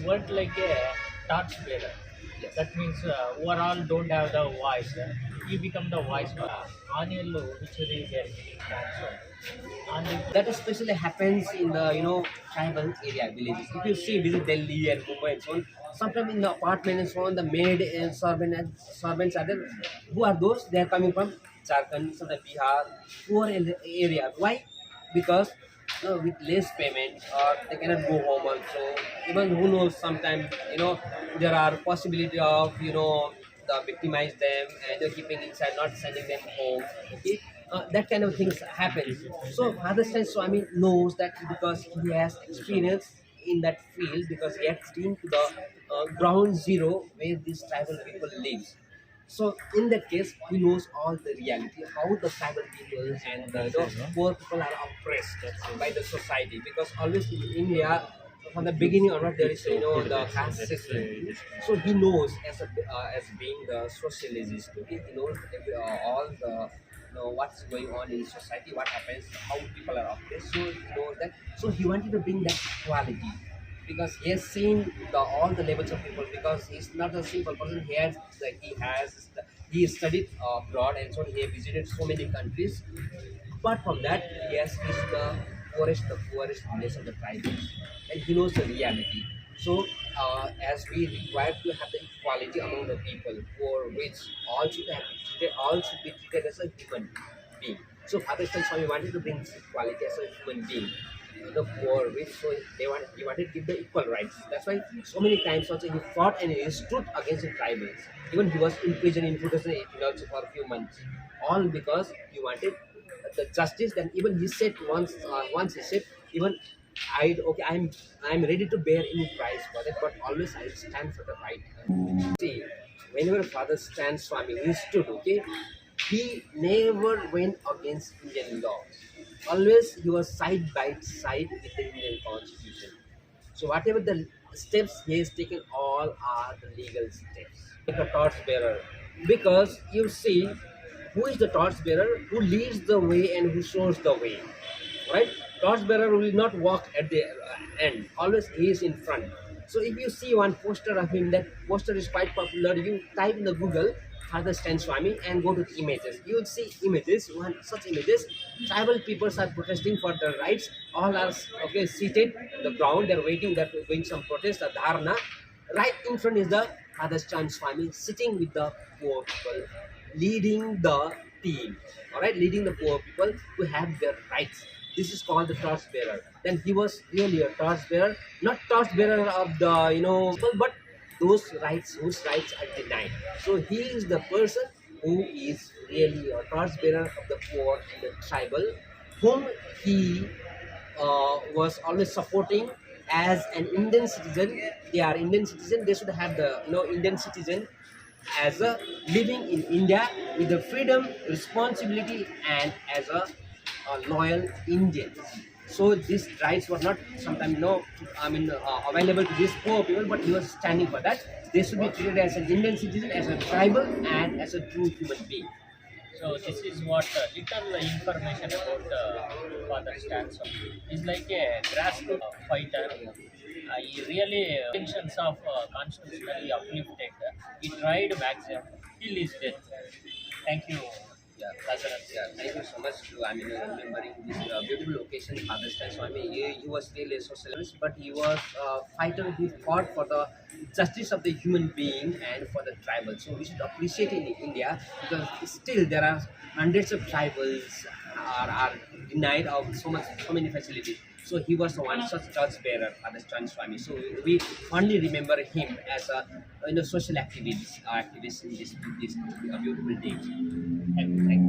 work like a torchbearer. Yes. That means overall don't have the voice. You become the voice for annual obituary they are getting transferred. And That especially happens in the tribal area villages. If you see visit Delhi and Mumbai and so on, sometimes in the apartment and so on, the maid and servants are there. Who are those? They are coming from Jharkhand, sometimes Bihar, poor area. Why? Because with less payment, they cannot go home also. Even who knows, sometimes there are possibility of the victimize them and they're keeping inside, not sending them home. Okay, that kind of things happens. So Father Stan Swami knows that because he has experience in that field, because he has been to the ground zero where these tribal people lives. So in that case, he knows all the reality, how the tribal people and the poor people are oppressed by the society. Because always in India, from the beginning onward, there is the caste system. So he knows as being the sociologist. Okay? He knows all the what's going on in society, what happens, how people are oppressed. So he knows that. So he wanted to bring that equality because he has seen all the levels of people, because he's not a simple person. He studied abroad and so he has visited so many countries. Apart from that, yes, he's the poorest village of the tribes, and he knows the reality. So as we require to have the equality among the people, for which all should be treated as a human being. So Father Stan Swami wanted to bring this equality as a human being, the poor rich. So he wanted to give the equal rights. That's why so many times also he fought and he stood against the tribals. Even he was in prison in 2018 also for a few months, all because he wanted the justice. Then even he said once he said, even I'm ready to bear any price for that, but always I stand for the right. See, whenever Father stands Swami, he stood, okay, he never went against Indian laws. Always he was side by side with the Indian constitution. So whatever the steps he has taken, all are the legal steps. Like a torchbearer, because you see, who is the torchbearer? Who leads the way and who shows the way, right? Torchbearer will not walk at the end. Always he is in front. So if you see one poster of him, that poster is quite popular. You type in the Google Father Stan Swami and go to the images. You will see images, one such images. Tribal peoples are protesting for their rights. All are seated on the ground. They're waiting. They're doing some protest, a dharna. Right in front is the Father Stan Swami sitting with the poor people, leading the team. All right, leading the poor people to have their rights. This is called the torchbearer. Then he was really a torchbearer, not torchbearer of the people, but those rights whose rights are denied. So he is the person who is really a torchbearer of the poor and the tribal, whom he was always supporting as an Indian citizen. They are Indian citizen. They should have the Indian citizen as a living in India with the freedom, responsibility, and as a loyal Indian. So these rights were not sometimes available to these poor people, but he was standing for that. They should be treated as an Indian citizen, as a tribal, and as a true human being. so this is what little information about Father Stanson. He's like a grassroots fighter. He really intentions of constitutionally uplifted. He tried maximum till his death. Thank you, Yeah, Lazarus. yeah. Thank you so much. Remembering this beautiful occasion, Father Stan Swami. He was really a socialist, but he was a fighter who fought for the justice of the human being and for the tribal. So we should appreciate in India, because still there are hundreds of tribals are denied of so many facilities. So he was the one such torch bearer, Father Stan Swami. So we fondly remember him as a social activist in this beautiful day. Thank you.